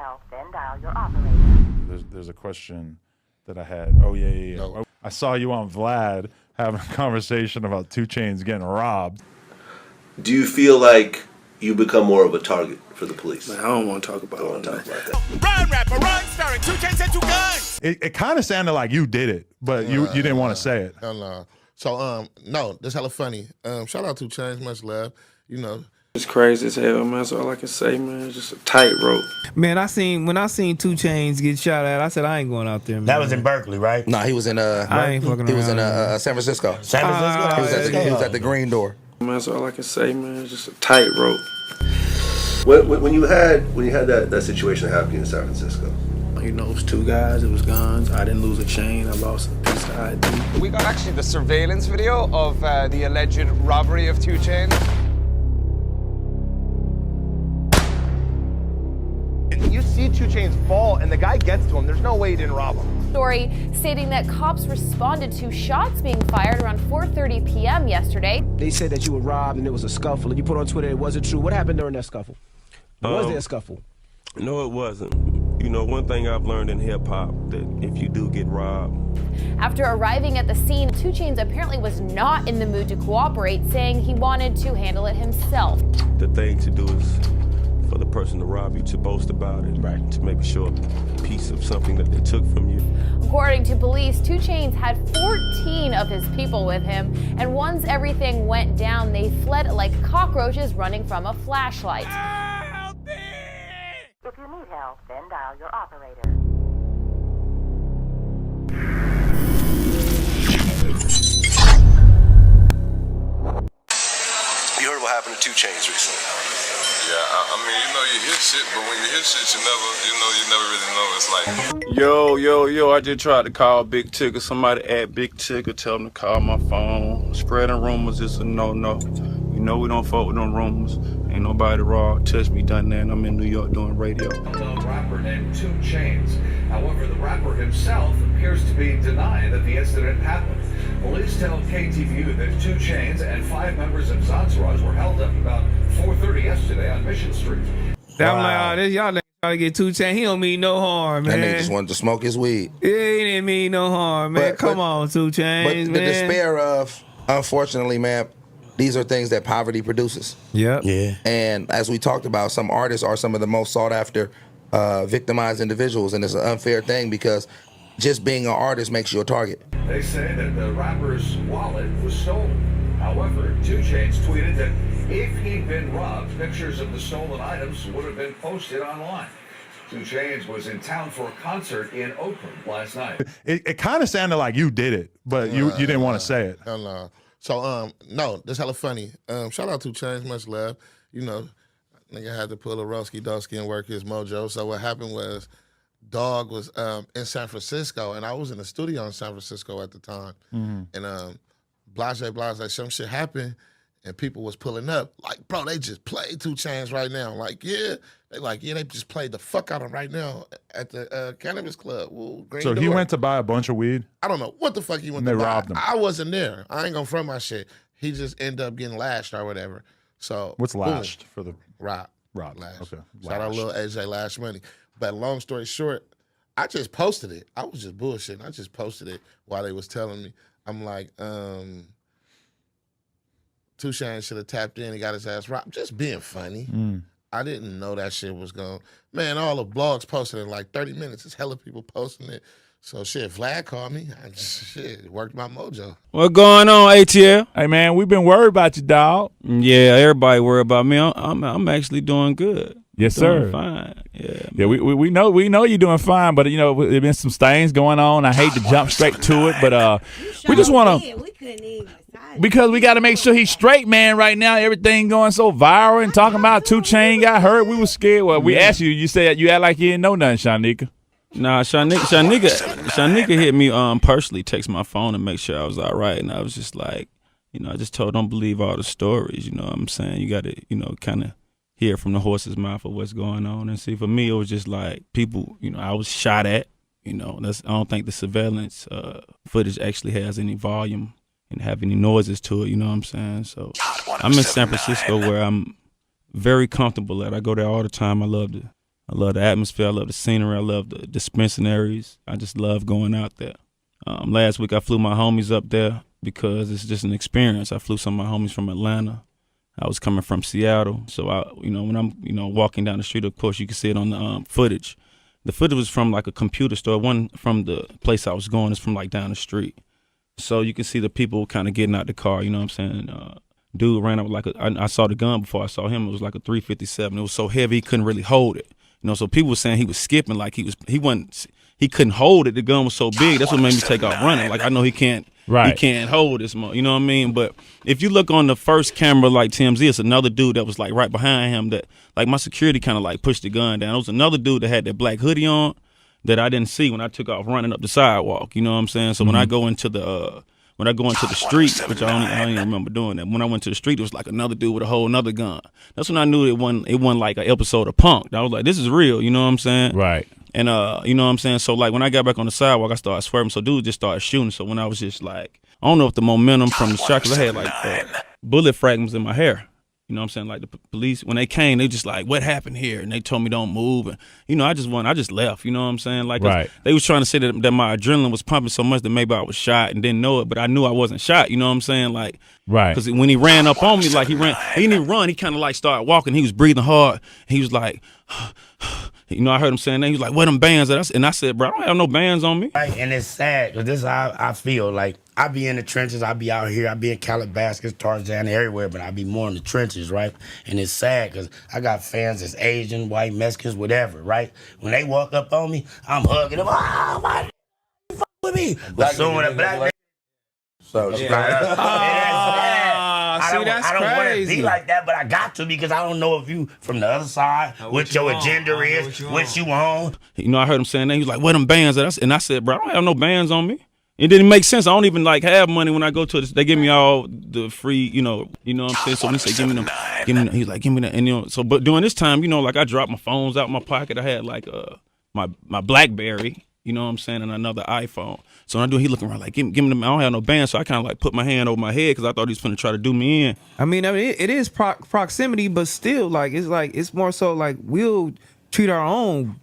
help, then dial your operator. There's a question that I had. Oh, yeah. No. I saw you on Vlad having a conversation about 2CHAINS getting robbed. Do you feel like you become more of a target for the police? Man, I don't want to talk about all that. Run, rapper, run, starring 2CHAINS and 2 Guns. It kind of sounded like you did it, but you didn't want to say it. Hell no. So, no, that's hella funny. Shout out to Chainz, much love. You know. It's crazy as hell, man. That's all I can say, man. It's just a tightrope. Man, when I seen 2CHAINS get shot at, I said I ain't going out there, man. That was in Berkeley, right? Nah, he was in I ain't fucking he was in around. San Francisco. San Francisco. He was at the Green Door. Man, that's all I can say, man. It's just a tightrope. When you had that situation happen in San Francisco, You know, it was two guys, it was guns. I didn't lose a chain, I lost a piece of ID. We got actually the surveillance video of the alleged robbery of 2CHAINS. You see 2CHAINS fall, and the guy gets to him. There's no way he didn't rob him. Story stating that cops responded to shots being fired around 4:30 p.m. yesterday. They said that you were robbed and it was a scuffle, and you put on Twitter it wasn't true. What happened during that scuffle? Was there a scuffle? No, it wasn't. You know, one thing I've learned in hip-hop, that if you do get robbed. After arriving at the scene, 2CHAINS apparently was not in the mood to cooperate, saying he wanted to handle it himself. The thing to do is for the person to rob you to boast about it, right? To maybe show a piece of something that they took from you. According to police, 2CHAINS had 14 of his people with him, and once everything went down, they fled like cockroaches running from a flashlight. If you need help, then dial your operator. you heard what happened to 2CHAINS recently. Yeah, I mean, you know, you hear shit, but when you hear shit, you never really know. It's like, Yo, I just tried to call Big Tigger. Somebody at Big Tigger, tell him to call my phone. Spreading rumors is a no-no. You know we don't fuck with them rumors. Ain't nobody raw, touch me, done that, and I'm in New York doing radio. A rapper named 2CHAINS. However, the rapper himself appears to be denying that the incident happened. Police tell KTVU that 2CHAINS and 5 members of his entourage were held up about 4:30 yesterday on Mission Street. I'm like, this y'all trying to get 2CHAINS. He don't mean no harm, man. That nigga just wanted to smoke his weed. Yeah, he didn't mean no harm, man. Come on, 2CHAINS, man. But the despair of, unfortunately, man, these are things that poverty produces. Yep. Yeah. And as we talked about, some artists are some of the most sought after victimized individuals, and it's an unfair thing because just being an artist makes you a target. They say that the rapper's wallet was stolen. However, 2CHAINS tweeted that if he'd been robbed, pictures of the stolen items would have been posted online. 2CHAINS was in town for a concert in Oakland last night. It kind of sounded like you did it, but you didn't want to say it. Hell no. So, no, that's hella funny. Shout out to Chainz, much love. You know, nigga had to pull a Roski-Doski and work his mojo. So what happened was, Dog was in San Francisco, and I was in the studio in San Francisco at the time. And blase, some shit happened, and people was pulling up. Like, bro, they just played 2CHAINS right now. Like, yeah. They just played the fuck out of right now at the Cannabis Club. Ooh, so he went to buy a bunch of weed? I don't know what the fuck he went to buy. And they robbed him. I wasn't there. I ain't gonna front my shit. He just ended up getting lashed or whatever. So what's lashed for the Rob? Lash. Okay. Shout out little AJ Lash Money. But long story short, I just posted it. I was just bullshitting. I just posted it while they was telling me. I'm like, 2CHAINS should have tapped in and got his ass robbed. Just being funny. I didn't know that shit was going. Man, all the blogs posted in like 30 minutes. There's hella people posting it. So shit, Vlad called me. It worked my mojo. What going on, ATL? Hey man, we've been worried about you, dog. Yeah, everybody worried about me. I'm actually doing good. Yes, sir. Doing fine. Yeah. Yeah, we know you're doing fine, but you know there's been some things going on. I hate to jump straight to it, but we just want to. We couldn't even. Because we got to make sure he's straight, man. Right now, everything going so viral and talking about 2CHAINS got hurt. We was scared. Well, we asked you. You said you act like you didn't know nothing, Shanika. Nah, Shanika hit me personally, text my phone and make sure I was all right. And I was just like, I just told her, don't believe all the stories. You know what I'm saying? You got to, kind of hear from the horse's mouth of what's going on. And see, for me, it was just like people, I was shot at. I don't think the surveillance footage actually has any volume and have any noises to it, you know what I'm saying? So I'm in San Francisco where I'm very comfortable at. I go there all the time. I love I love the atmosphere. I love the scenery. I love the dispensaries. I just love going out there. Last week I flew my homies up there because it's just an experience. I flew some of my homies from Atlanta. I was coming from Seattle, so when I'm walking down the street, of course you can see it on the footage. The footage was from like a computer store. One from the place I was going is from like down the street, so you can see the people kind of getting out the car. You know what I'm saying? Dude ran up like I saw the gun before I saw him. It was like a 357. It was so heavy he couldn't really hold it. So people were saying he was skipping, like he couldn't hold it. The gun was so big. That's what made me take off running. Like I know he can't. Right. He can't hold this much. You know what I mean? But if you look on the first camera, like TMZ, it's another dude that was like right behind him that like my security kind of like pushed the gun down. It was another dude that had that black hoodie on that I didn't see when I took off running up the sidewalk. You know what I'm saying? So when I go into the street, which I don't even remember doing that. When I went to the street, it was like another dude with a whole another gun. That's when I knew it wasn't like an episode of Punk. I was like, this is real. You know what I'm saying? Right. And you know what I'm saying? So like when I got back on the sidewalk, I started swerving. So dudes just started shooting. So when I was just like, I don't know if the momentum from the shot, because I had like bullet fragments in my hair. You know what I'm saying? Like the police, when they came, they just like, what happened here? And they told me don't move. And, I just left. You know what I'm saying? Like, they was trying to say that my adrenaline was pumping so much that maybe I was shot and didn't know it, but I knew I wasn't shot. You know what I'm saying? Like, because when he ran up on me, like he didn't run. He kind of like started walking. He was breathing hard. He was like, I heard him saying that. He was like, where them bands at? And I said, bro, I don't have no bands on me. Right, and it's sad because this is how I feel. Like, I be in the trenches. I be out here. I be in Calabasas, Tarzan, everywhere, but I be more in the trenches, right? And it's sad because I got fans that's Asian, white, Mexicans, whatever, right? When they walk up on me, I'm hugging them. Oh, my, you fuck with me. But soon a black nigga. So it's I don't want to be like that, but I got to because I don't know if you from the other side, what your agenda is, what you on. I heard him saying that. He was like, where them bands at? And I said, bro, I don't have no bands on me. It didn't make sense. I don't even like have money when I go to this. They give me all the free, you know what I'm saying? So when he said, give me them, he's like, give me that. And so but during this time, like I dropped my phones out my pocket. I had like my BlackBerry, you know what I'm saying, and another iPhone. So when I do, he looking around like, give me them. I don't have no band. So I kind of like put my hand over my head because I thought he was finna try to do me in. I mean, it is proximity, but still, it's more so like we'll treat our own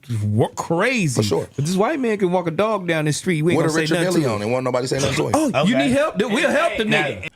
crazy. For sure. But this white man can walk a dog down the street. We ain't what gonna a Richard say nothing Billy to on him. and won't nobody say nothing to him. Oh, okay. You need help? We'll help the nigga.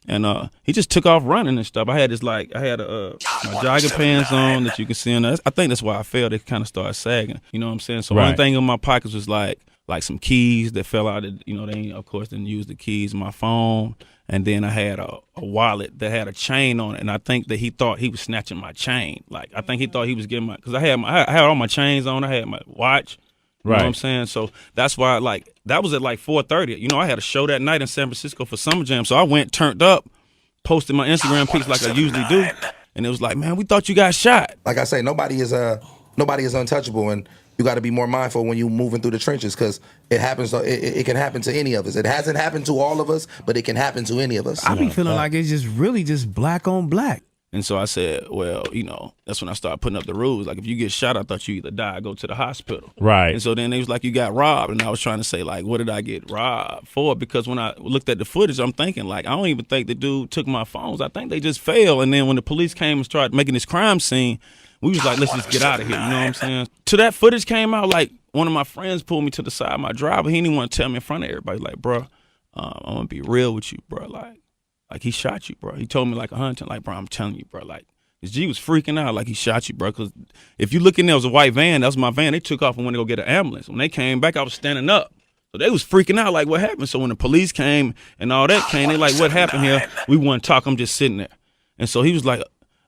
And he just took off running and stuff. I had my jogging pants on that you can see in there. I think that's why I fell. They kind of started sagging. You know what I'm saying? So one thing in my pockets was like some keys that fell out. They of course didn't use the keys. My phone, and then I had a wallet that had a chain on it. And I think that he thought he was snatching my chain. Like I think he thought he was getting because I had all my chains on. I had my watch. You know what I'm saying? So that's why, that was at 4:30. I had a show that night in San Francisco for Summer Jam. So I went, turned up, posted my Instagram pics like I usually do. And it was like, man, we thought you got shot. Like I say, nobody is untouchable, and you got to be more mindful when you moving through the trenches because it happens. It can happen to any of us. It hasn't happened to all of us, but it can happen to any of us. I be feeling like it's just really just black on black. And so I said, well, that's when I started putting up the rules. Like, if you get shot, I thought you either die or go to the hospital. Right. And so then they was like, you got robbed. And I was trying to say, like, what did I get robbed for? Because when I looked at the footage, I'm thinking, like, I don't even think the dude took my phones. I think they just fell. And then when the police came and started making this crime scene, we was like, let's just get out of here. You know what I'm saying? Till that footage came out, like, one of my friends pulled me to the side of my driver. He didn't want to tell me in front of everybody, like, bro, I'm going to be real with you, bro. Like, he shot you, bro. He told me like 100, like, bro, I'm telling you, bro, like, his G was freaking out like he shot you, bro. Because if you look in there, it was a white van. That was my van. They took off and went to go get an ambulance. When they came back, I was standing up. So they was freaking out like, what happened? So when the police came and all that came, they like, what happened here? We wouldn't talk. I'm just sitting there. And so he was like,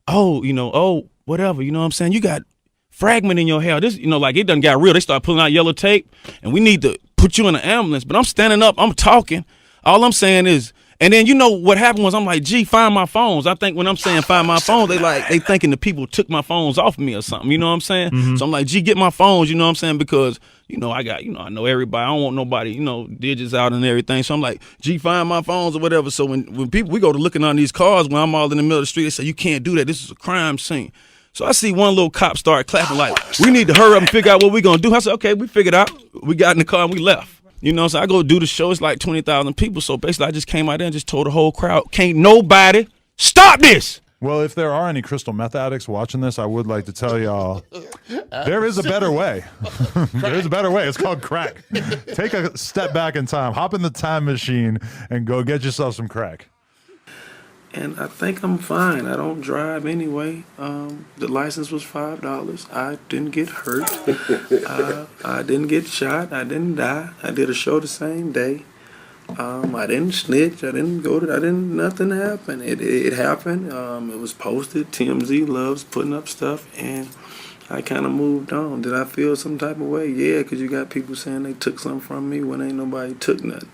whatever. You know what I'm saying? You got fragment in your hair. This, like it done got real. They started pulling out yellow tape and we need to put you in an ambulance. But I'm standing up. I'm talking. All I'm saying is, and then what happened was I'm like, gee, find my phones. I think when I'm saying find my phones, they thinking the people took my phones off of me or something. You know what I'm saying? Mm-hmm. So I'm like, gee, get my phones. You know what I'm saying? Because I got, I know everybody. I don't want nobody, digits out and everything. So I'm like, gee, find my phones or whatever. So when people we go to looking on these cars when I'm all in the middle of the street, they say you can't do that. This is a crime scene. So I see one little cop start clapping like, we need to hurry up and figure out what we're gonna do. I said, okay, we figured out. We got in the car and we left. So I go do the show. It's like 20,000 people. So basically, I just came out there and just told the whole crowd, can't nobody stop this. Well, if there are any crystal meth addicts watching this, I would like to tell y'all there is a better way. There is a better way. It's called crack. Take a step back in time, hop in the time machine, and go get yourself some crack. And I think I'm fine. I don't drive anyway. The license was $5. I didn't get hurt. I didn't get shot. I didn't die. I did a show the same day. I didn't snitch. I didn't go to. Nothing happened. It happened. It was posted. TMZ loves putting up stuff, and I kind of moved on. Did I feel some type of way? Yeah, because you got people saying they took something from me when ain't nobody took nothing.